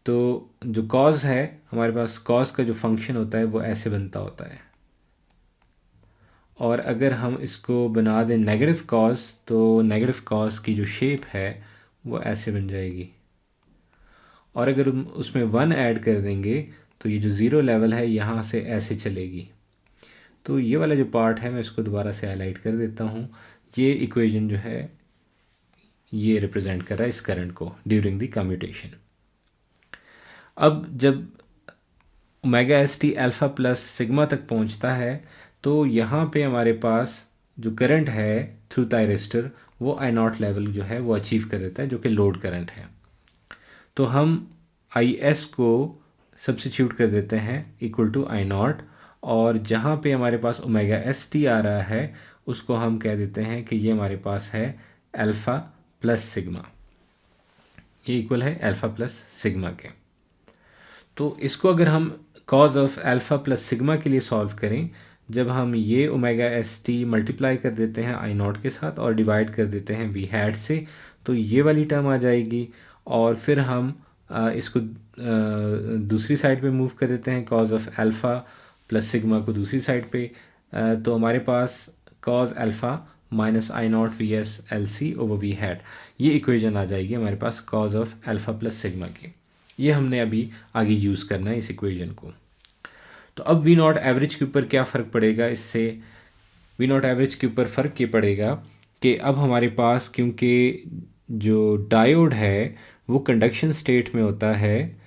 तो जो कॉज है हमारे पास, कॉज का जो फंक्शन होता है वो ऐसे बनता होता है। और अगर हम इसको बना दें नेगेटिव कॉज, तो नेगेटिव कॉज की जो शेप है वो ऐसे बन जाएगी। और अगर हम उसमें 1 ऐड कर देंगे तो ये जो ज़ीरो लेवल है यहाँ से ऐसे चलेगी। तो ये वाला जो पार्ट है मैं इसको दोबारा से हाईलाइट कर देता हूँ। ये इक्वेशन जो है ये रिप्रेजेंट कर रहा है इस करंट को ड्यूरिंग द कम्यूटेशन। अब जब omega S T alpha plus sigma तक पहुँचता है तो यहाँ पे हमारे पास जो करंट है थ्रू थायरिस्टर वो आई नॉट लेवल जो है वो अचीव कर देता है, जो कि लोड करंट है। तो हम आई एस को सब्सिट्यूट कर देते हैं इक्वल टू आई नॉट, और जहाँ पे हमारे पास ओमेगा एस टी आ रहा है उसको हम कह देते हैं कि ये हमारे पास है अल्फ़ा प्लस सिग्मा, ये इक्वल है अल्फ़ा प्लस सिग्मा के। तो इसको अगर हम cause of alpha plus sigma के लिए सॉल्व करें, जब हम ये ओमेगा एस टी मल्टीप्लाई कर देते हैं आई नॉट के साथ और डिवाइड कर देते हैं वी हैड से, तो ये वाली टर्म आ जाएगी। और फिर हम इसको दूसरी साइड पे मूव कर देते हैं, cos of alpha plus sigma को दूसरी साइड पे, तो हमारे पास cos alpha minus I naught V S L C over V hat, ये इक्वेशन आ जाएगी हमारे पास cos of alpha plus sigma की। ये हमने अभी आगे यूज़ करना है इस इक्वेशन को। तो अब वी नॉट एवरेज के ऊपर क्या फ़र्क पड़ेगा इससे? वी नॉट एवरेज के ऊपर फ़र्क ये पड़ेगा कि अब हमारे पास, क्योंकि जो डायोड है वो कंडक्शन स्टेट में होता है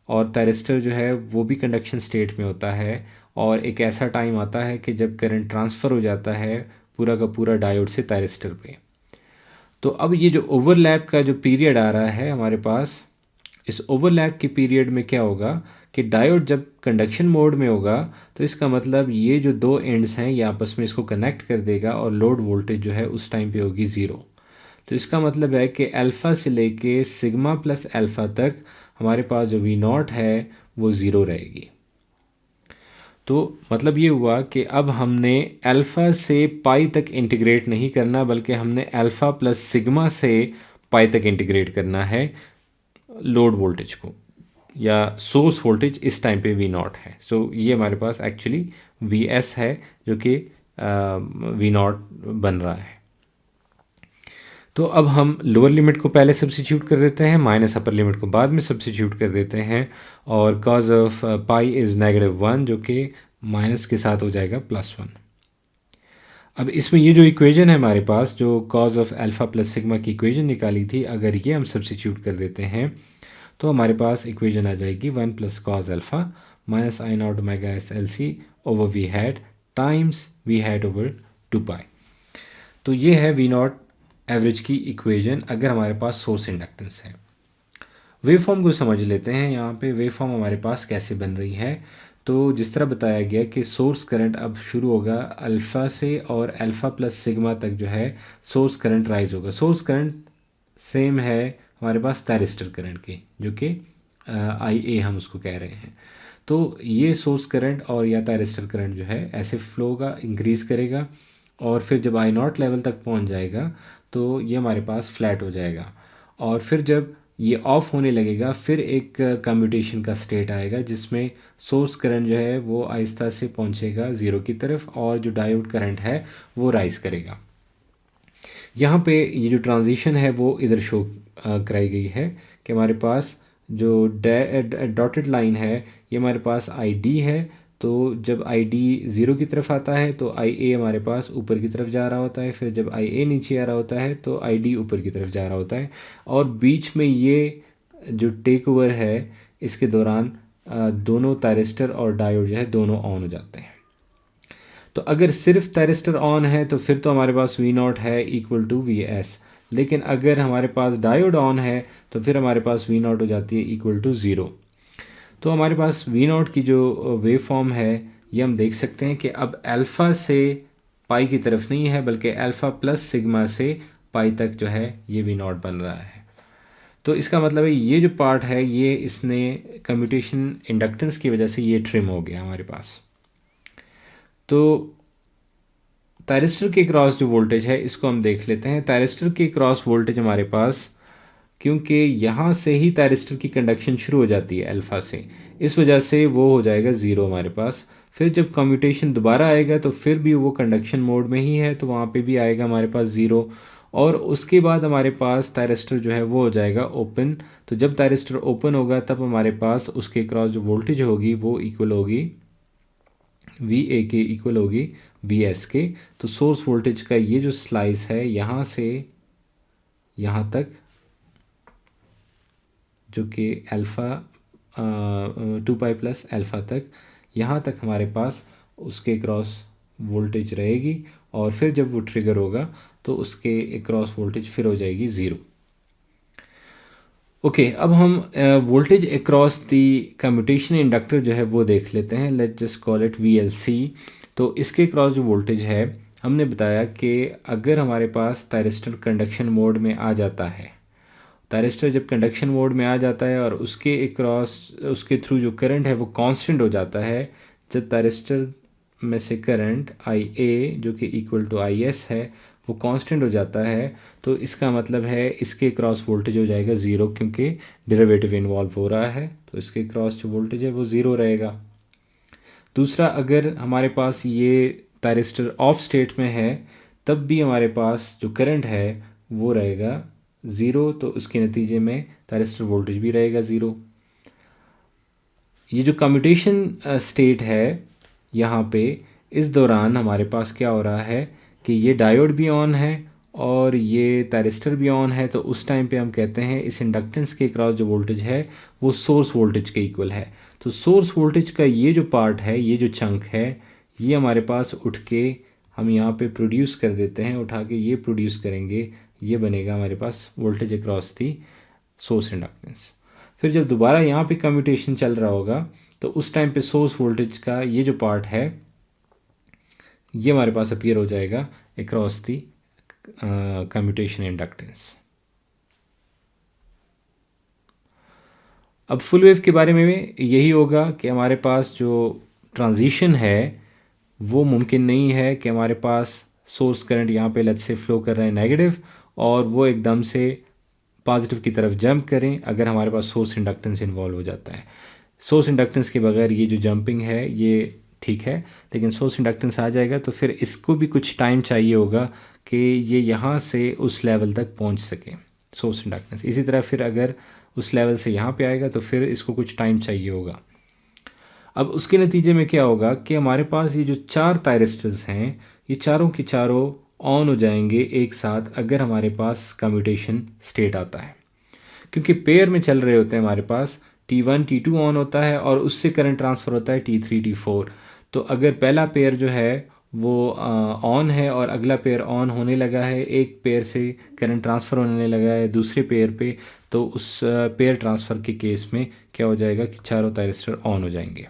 और थायरिस्टर जो है वो भी कंडक्शन स्टेट में होता है, और एक ऐसा टाइम आता है कि जब करंट ट्रांसफ़र हो जाता है पूरा का पूरा डायोड से थायरिस्टर पे। तो अब ये जो ओवरलैप का जो पीरियड आ रहा है हमारे पास, इस ओवरलैप के पीरियड में क्या होगा कि डायोड जब कंडक्शन मोड में होगा तो इसका मतलब ये जो दो एंड्स हैं ये आपस में इसको कनेक्ट कर देगा और लोड वोल्टेज जो है उस टाइम पे होगी ज़ीरो। तो इसका मतलब है कि अल्फ़ा से लेके सिग्मा प्लस अल्फ़ा तक हमारे पास जो वी नॉट है वो ज़ीरो रहेगी। तो मतलब ये हुआ कि अब हमने अल्फ़ा से पाई तक इंटीग्रेट नहीं करना, बल्कि हमने अल्फ़ा प्लस सिग्मा से पाई तक इंटीग्रेट करना है लोड वोल्टेज को, या सोर्स वोल्टेज इस टाइम पे वी नॉट है। सो ये हमारे पास एक्चुअली वी एस है जो कि वी नॉट बन रहा है। तो अब हम लोअर लिमिट को पहले सब्सिट्यूट कर देते हैं, माइनस अपर लिमिट को बाद में सब्सिट्यूट कर देते हैं, और कॉज ऑफ पाई इज़ -1 जो कि माइनस के साथ हो जाएगा +1। अब इसमें ये जो इक्वेशन है हमारे पास, जो cause of alpha plus sigma की इक्वेशन निकाली थी, अगर ये हम सब्सिट्यूट कर देते हैं तो हमारे पास इक्वेशन आ जाएगी 1 + cos alpha minus I naught omega S L C over V hat times V hat over 2 pi. तो ये है वी नॉट एवरेज की इक्वेशन अगर हमारे पास सोर्स इंडक्टेंस है। वेव फॉर्म को समझ लेते हैं। यहाँ पे वेव फॉर्म हमारे पास कैसे बन रही है। तो जिस तरह बताया गया कि सोर्स करंट अब शुरू होगा अल्फ़ा से, और अल्फ़ा प्लस सिग्मा तक जो है सोर्स करंट राइज होगा। सोर्स करंट सेम है हमारे पास थायरिस्टर करंट के, जो कि आई ए हम उसको कह रहे हैं। तो ये सोर्स करंट और या थायरिस्टर करंट जो है ऐसे फ्लो का इंक्रीज़ करेगा, और फिर जब आई नॉट लेवल तक पहुंच जाएगा तो ये हमारे पास फ्लैट हो जाएगा। और फिर जब ये ऑफ होने लगेगा फिर एक कम्यूटेशन का स्टेट आएगा जिसमें सोर्स करंट जो है वो आहिस्ता से पहुंचेगा ज़ीरो की तरफ और जो डायोड करंट है वो राइज करेगा। यहाँ पे ये जो ट्रांजिशन है वो इधर शो कराई गई है कि हमारे पास जो डॉटेड लाइन है ये हमारे पास आई डी है। तो जब आई डी ज़ीरो की तरफ आता है तो आई ए हमारे पास ऊपर की तरफ जा रहा होता है, फिर जब आई ए नीचे आ रहा होता है तो आई डी ऊपर की तरफ जा रहा होता है। और बीच में ये जो टेक ओवर है इसके दौरान दोनों थायरिस्टर और डायोड जो है दोनों ऑन हो जाते हैं। तो अगर सिर्फ थायरिस्टर ऑन है तो फिर तो हमारे पास वी नॉट है इक्वल टू वी एस, लेकिन अगर हमारे पास डायोड ऑन है तो फिर हमारे पास वी नॉट हो जाती है इक्वल टू ज़ीरो। तो हमारे पास वी नॉट की जो वेव फॉर्म है ये हम देख सकते हैं कि अब अल्फ़ा से पाई की तरफ नहीं है बल्कि अल्फ़ा प्लस सिग्मा से पाई तक जो है ये वी नॉट बन रहा है। तो इसका मतलब है ये जो पार्ट है ये इसने कम्यूटेशन इंडक्टेंस की वजह से ये ट्रिम हो गया हमारे पास। तो थायरिस्टर के क्रॉस जो वोल्टेज है इसको हम देख लेते हैं। थायरिस्टर के क्रॉस वोल्टेज हमारे पास, क्योंकि यहाँ से ही थायरिस्टर की कंडक्शन शुरू हो जाती है अल्फ़ा से, इस वजह से वो हो जाएगा ज़ीरो हमारे पास। फिर जब कम्यूटेशन दोबारा आएगा तो फिर भी वो कंडक्शन मोड में ही है तो वहाँ पे भी आएगा हमारे पास ज़ीरो। और उसके बाद हमारे पास थायरिस्टर जो है वो हो जाएगा ओपन। तो जब थायरिस्टर ओपन होगा तब हमारे पास उसके क्रॉस जो वोल्टेज होगी वो इक्वल होगी वी ए के इक्वल होगी वी एस के। तो सोर्स वोल्टेज का ये जो स्लाइस है यहाँ से यहाँ तक जो कि अल्फ़ा 2 पाई प्लस अल्फ़ा तक, यहाँ तक हमारे पास उसके क्रॉस वोल्टेज रहेगी। और फिर जब वो ट्रिगर होगा तो उसके क्रॉस वोल्टेज फिर हो जाएगी ज़ीरो। ओके, अब हम voltage across the commutation inductor जो है वो देख लेते हैं। Let just call it V L C. तो इसके क्रॉस जो वोल्टेज है हमने बताया कि अगर हमारे पास थायरिस्टर कंडक्शन मोड में आ जाता है, थायरिस्टर जब कंडक्शन मोड में आ जाता है और उसके अक्रॉस उसके थ्रू जो करंट है वो कांस्टेंट हो जाता है, जब थायरिस्टर में से करंट आई ए जो कि इक्वल टू आई एस है वो कांस्टेंट हो जाता है, तो इसका मतलब है इसके क्रॉस वोल्टेज हो जाएगा ज़ीरो क्योंकि डेरिवेटिव इन्वॉल्व हो रहा है। तो इसके क्रॉस जो वोल्टेज है वो ज़ीरो रहेगा। दूसरा, अगर हमारे पास ये थायरिस्टर ऑफ स्टेट में है तब भी हमारे पास जो करंट है वो रहेगा ज़ीरो, तो उसके नतीजे में थायरिस्टर वोल्टेज भी रहेगा ज़ीरो। ये जो कम्यूटेशन स्टेट है यहाँ पे, इस दौरान हमारे पास क्या हो रहा है कि ये डायोड भी ऑन है और ये थायरिस्टर भी ऑन है। तो उस टाइम पे हम कहते हैं इस इंडक्टेंस के क्रॉस जो वोल्टेज है वो सोर्स वोल्टेज के इक्वल है। तो सोर्स वोल्टेज का ये जो पार्ट है, ये जो चंक है, ये हमारे पास उठ के हम यहाँ पे प्रोड्यूस कर देते हैं, उठा के ये प्रोड्यूस करेंगे, ये बनेगा हमारे पास voltage across the source inductance. फिर जब दोबारा यहाँ पे कम्यूटेशन चल रहा होगा तो उस टाइम पे सोर्स वोल्टेज का ये जो पार्ट है ये हमारे पास अपीयर हो जाएगा अक्रॉस दी कम्यूटेशन इंडक्टेंस। अब फुल वेव के बारे में भी यही होगा कि हमारे पास जो ट्रांजिशन है वो मुमकिन नहीं है कि हमारे पास सोर्स करंट यहाँ पे लेट्स से फ्लो कर रहे हैं नेगेटिव और वो एकदम से पॉजिटिव की तरफ जंप करें अगर हमारे पास सोर्स इंडक्टेंस इन्वॉल्व हो जाता है। सोर्स इंडक्टेंस के बगैर ये जो जंपिंग है ये ठीक है, लेकिन सोर्स इंडक्टेंस आ जाएगा तो फिर इसको भी कुछ टाइम चाहिए होगा कि ये यहाँ से उस लेवल तक पहुँच सके सोर्स इंडक्टेंस। इसी तरह फिर अगर उस लेवल से यहाँ पे आएगा तो फिर इसको कुछ टाइम चाहिए होगा। अब उसके नतीजे में क्या होगा कि हमारे पास ये जो चार थायरिस्टर्स हैं ये चारों के चारों ऑन हो जाएंगे एक साथ अगर हमारे पास कम्यूटेशन स्टेट आता है, क्योंकि पेयर में चल रहे होते हैं। हमारे पास T1 T2 ऑन होता है और उससे करंट ट्रांसफ़र होता है T3 T4। तो अगर पहला पेयर जो है वो ऑन है और अगला पेयर ऑन होने लगा है, एक पेयर से करंट ट्रांसफ़र होने लगा है दूसरे पेयर पे, तो उस पेयर ट्रांसफ़र के केस में क्या हो जाएगा कि चारों थायरिस्टर ऑन हो जाएंगे।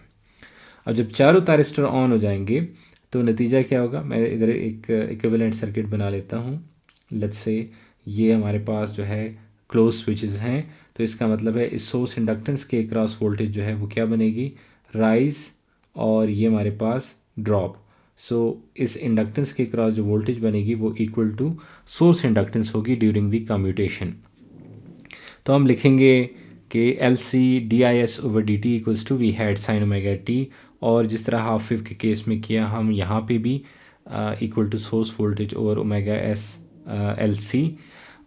अब जब चारों थायरिस्टर ऑन हो जाएंगे तो नतीजा क्या होगा, मैं इधर एक इक्विवेलेंट सर्किट बना लेता हूँ। लेट्स से ये हमारे पास जो है क्लोज स्विचेस हैं, तो इसका मतलब है इस सोर्स इंडक्टेंस के क्रॉस वोल्टेज जो है वो क्या बनेगी, राइज, और ये हमारे पास ड्रॉप। सो इस इंडक्टेंस के क्रॉस जो वोल्टेज बनेगी वो इक्वल टू सोर्स इंडक्टेंस होगी ड्यूरिंग द कम्यूटेशन। तो हम लिखेंगे कि L C D I S over D T equals to V hat sine omega t, और जिस तरह हाफ वेव के केस में किया हम यहाँ पे भी equal to source voltage over omega S L C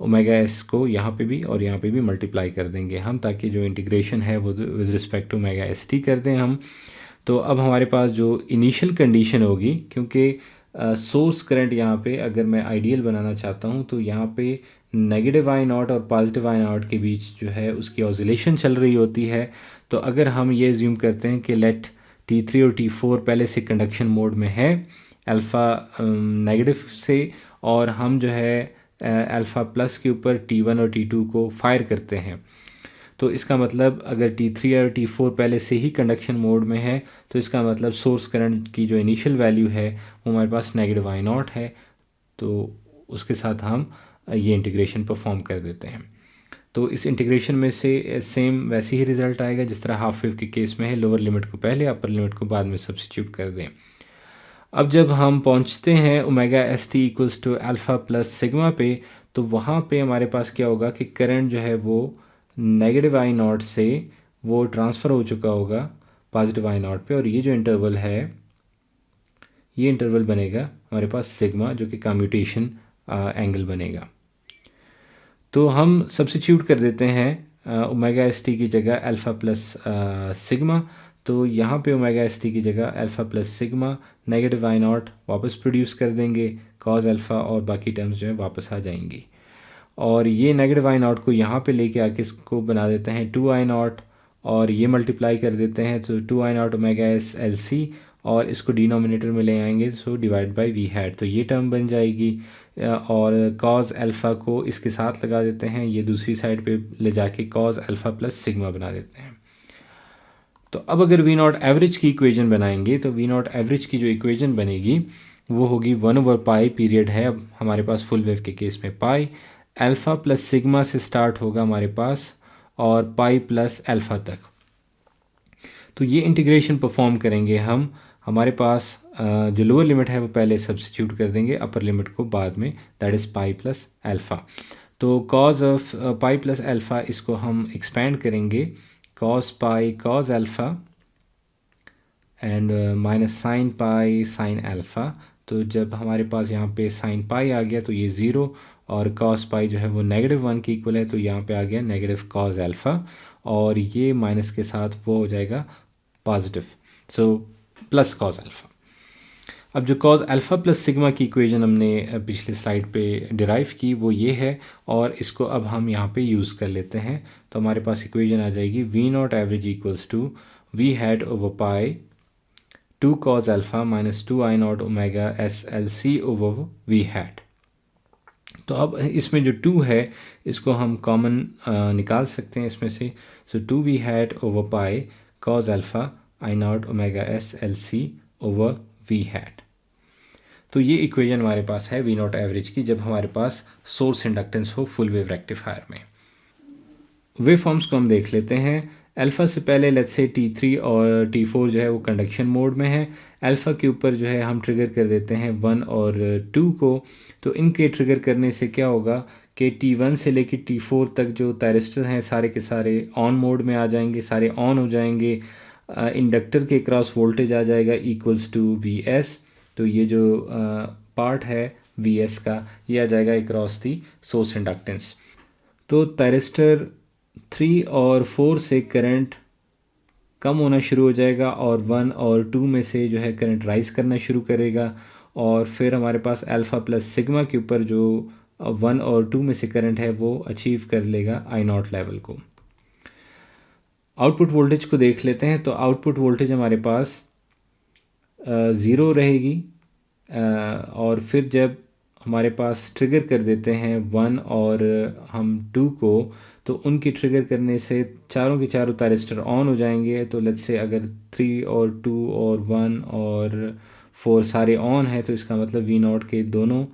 omega s को यहाँ पे भी और यहाँ पे भी मल्टीप्लाई कर देंगे हम, ताकि जो इंटीग्रेशन है वो with respect to omega S t कर दें हम। तो अब हमारे पास जो इनिशियल कंडीशन होगी, क्योंकि सोर्स करंट यहाँ पे अगर मैं आइडियल बनाना चाहता हूँ तो यहाँ पे नेगेटिव आई नॉट और पॉजिटिव आई नॉट के बीच जो है उसकी ऑसिलेशन चल रही होती है। तो अगर हम ये ज्यूम करते हैं कि लेट T3 और T4 पहले से कंडक्शन मोड में है अल्फ़ा नेगेटिव से, और हम जो है अल्फ़ा प्लस के ऊपर T1 और T2 को फायर करते हैं, तो इसका मतलब अगर T3 और T4 पहले से ही कंडक्शन मोड में है तो इसका मतलब सोर्स करंट की जो इनिशियल वैल्यू है वो हमारे पास नेगेटिव आई नॉट है। तो उसके साथ हम ये इंटीग्रेशन परफॉर्म कर देते हैं। तो इस इंटीग्रेशन में से सेम वैसे ही रिज़ल्ट आएगा जिस तरह हाफ वेव के केस में है, लोअर लिमिट को पहले अपर लिमिट को बाद में सब्स्टिट्यूट कर दें। अब जब हम पहुंचते हैं omega S t equals to alpha plus sigma पे, तो वहाँ पे हमारे पास क्या होगा कि करंट जो है वो नेगेटिव आई नॉट से वो ट्रांसफ़र हो चुका होगा पॉजिटिव आई नॉट पे, और ये जो इंटरवल है ये इंटरवल बनेगा हमारे पास सिग्मा, जो कि कम्यूटेशन एंगल बनेगा। तो हम सब्स्टिट्यूट कर देते हैं ओमेगा एस टी की जगह अल्फ़ा प्लस सिग्मा। तो यहाँ पे ओमेगा एस टी की जगह alpha plus sigma negative I not वापस प्रोड्यूस कर देंगे कॉज अल्फ़ा, और बाकी टर्म्स जो है वापस आ जाएंगी। और ये नेगेटिव आई नॉट को यहाँ पे लेके आके इसको बना देते हैं 2 आई नॉट, और ये मल्टीप्लाई कर देते हैं तो 2 I naught omega S L C, और इसको डिनोमिनेटर में ले आएंगे so divide by V hat, तो ये टर्म बन जाएगी। और कॉज अल्फ़ा को इसके साथ लगा देते हैं, ये दूसरी साइड पे ले जाके कॉज अल्फ़ा प्लस सिग्मा बना देते हैं। तो अब अगर वी नॉट एवरेज की इक्वेशन बनाएंगे तो वी नॉट एवरेज की जो इक्वेशन बनेगी वो होगी 1/पाई, पीरियड है अब हमारे पास फुल वेव के केस में पाई, अल्फ़ा प्लस सिग्मा से स्टार्ट होगा हमारे पास और पाई प्लस अल्फ़ा तक। तो ये इंटीग्रेशन परफॉर्म करेंगे हम, हमारे पास जो लोअर लिमिट है वो पहले सब्स्टिट्यूट कर देंगे, अपर लिमिट को बाद में, that is pi plus alpha. तो cos of pi plus alpha इसको हम एक्सपेंड करेंगे cos pi cos alpha and minus sine pi sine alpha. तो जब हमारे पास यहाँ पे साइन पाई आ गया तो ये ज़ीरो, और कॉस पाई जो है वो -1 के इक्वल है, तो यहाँ पे आ गया नेगेटिव कॉज अल्फ़ा, और ये माइनस के साथ वो हो जाएगा positive, so plus cos alpha. अब जो कॉज अल्फ़ा प्लस सिग्मा की इक्वेशन हमने पिछली स्लाइड पे डिराइव की वो ये है, और इसको अब हम यहाँ पे यूज़ कर लेते हैं। तो हमारे पास इक्वेशन आ जाएगी V naught average equals to V hat over pi 2 cos alpha minus 2 I naught omega S L C over V hat. तो अब इसमें जो 2 है इसको हम कॉमन निकाल सकते हैं इसमें से, so 2 V hat over pi cos alpha I naught omega S L C over V hat. तो ये इक्वेशन हमारे पास है वी नॉट एवरेज की जब हमारे पास सोर्स इंडक्टेंस हो फुल वेव रेक्टिफायर में। वेव फॉर्म्स को हम देख लेते हैं। अल्फ़ा से पहले लेट्स से T3 और T4 जो है वो कंडक्शन मोड में है। अल्फ़ा के ऊपर जो है हम ट्रिगर कर देते हैं 1 और 2 को। तो इनके ट्रिगर करने से क्या होगा कि T1 से लेकर T4 तक जो थायरिस्टर हैं सारे के सारे ऑन मोड में आ जाएंगे, सारे ऑन हो जाएंगे। इंडक्टर के क्रॉस वोल्टेज आ जाएगा इक्वल्स टू VS। तो ये जो पार्ट है VS का ये आ जाएगा अक्रॉस दी सोर्स इंडक्टेंस। तो थायरिस्टर 3 और 4 से करंट कम होना शुरू हो जाएगा और 1 और 2 में से जो है करंट राइज़ करना शुरू करेगा, और फिर हमारे पास अल्फ़ा प्लस सिग्मा के ऊपर जो 1 और 2 में से करंट है वो अचीव कर लेगा आई नॉट लेवल को। आउटपुट वोल्टेज को देख लेते हैं। तो आउटपुट वोल्टेज हमारे पास 0 रहेगी, और फिर जब हमारे पास ट्रिगर कर देते हैं 1 और हम 2 को, तो उनकी ट्रिगर करने से चारों के चारों थायरिस्टर ऑन हो जाएंगे। तो लेट्स से अगर 3 और 2 और 1 और 4 सारे ऑन हैं तो इसका मतलब वी नॉट के दोनों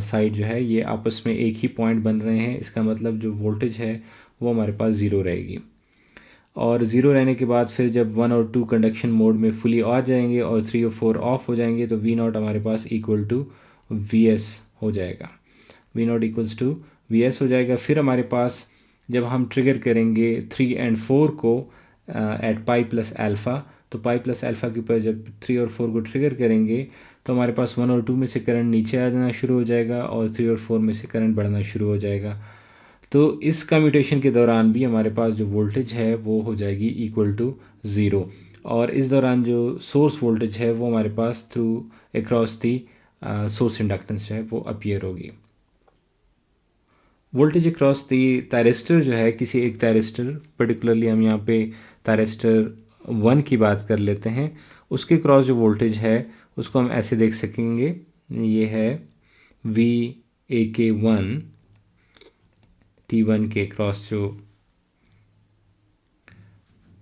साइड जो है ये आपस में एक ही पॉइंट बन रहे हैं। इसका मतलब जो वोल्टेज है वो हमारे पास 0 रहेगी। और ज़ीरो रहने के बाद फिर जब 1 और 2 कंडक्शन मोड में फुली आ जाएंगे और 3 और 4 ऑफ हो जाएंगे तो वी नॉट हमारे पास इक्वल टू वी एस हो जाएगा। V naught equals to V S हो जाएगा। फिर हमारे पास जब हम ट्रिगर करेंगे 3 एंड 4 को एट पाई प्लस अल्फ़ा, तो पाई प्लस अल्फ़ा के ऊपर जब 3 और 4 को ट्रिगर करेंगे तो हमारे पास 1 और 2 में से करंट नीचे आ जाना शुरू हो जाएगा और 3 और 4 में से करंट बढ़ना शुरू हो जाएगा। तो इस कम्यूटेशन के दौरान भी हमारे पास जो वोल्टेज है वो हो जाएगी इक्वल टू ज़ीरो, और इस दौरान जो सोर्स वोल्टेज है वो हमारे pass through across the source inductance जो है वो अपीयर होगी। वोल्टेज अक्रॉस दी थायरिस्टर जो है, किसी एक थायरिस्टर, पर्टिकुलरली हम यहाँ पे थायरिस्टर 1 की बात कर लेते हैं, उसके क्रॉस जो वोल्टेज है उसको हम ऐसे देख सकेंगे, ये है वी ए के 1 T1 के क्रॉस जो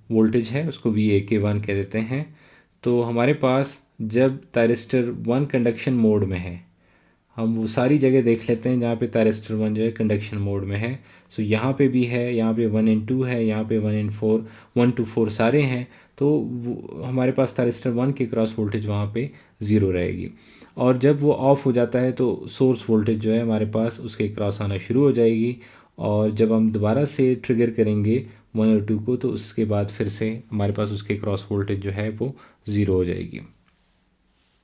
वोल्टेज है उसको वी ए के 1 कह देते हैं। तो हमारे पास जब थायरिस्टर 1 कंडक्शन मोड में है, हम वो सारी जगह देख लेते हैं जहाँ पे थायरिस्टर 1 जो है कंडक्शन मोड में है। सो यहाँ पे भी है, यहाँ पे 1 एंड 2 है, यहाँ पे 1 एंड 4, 1 to 4 सारे हैं। तो हमारे पास थायरिस्टर 1 के क्रॉस वोल्टेज वहाँ पे ज़ीरो रहेगी। और जब वो ऑफ हो जाता है तो सोर्स वोल्टेज जो है हमारे पास उसके क्रॉस आना शुरू हो जाएगी, और जब हम दोबारा से ट्रिगर करेंगे 1 और 2 को तो उसके बाद फिर से हमारे पास उसके क्रॉस वोल्टेज जो है वो ज़ीरो हो जाएगी।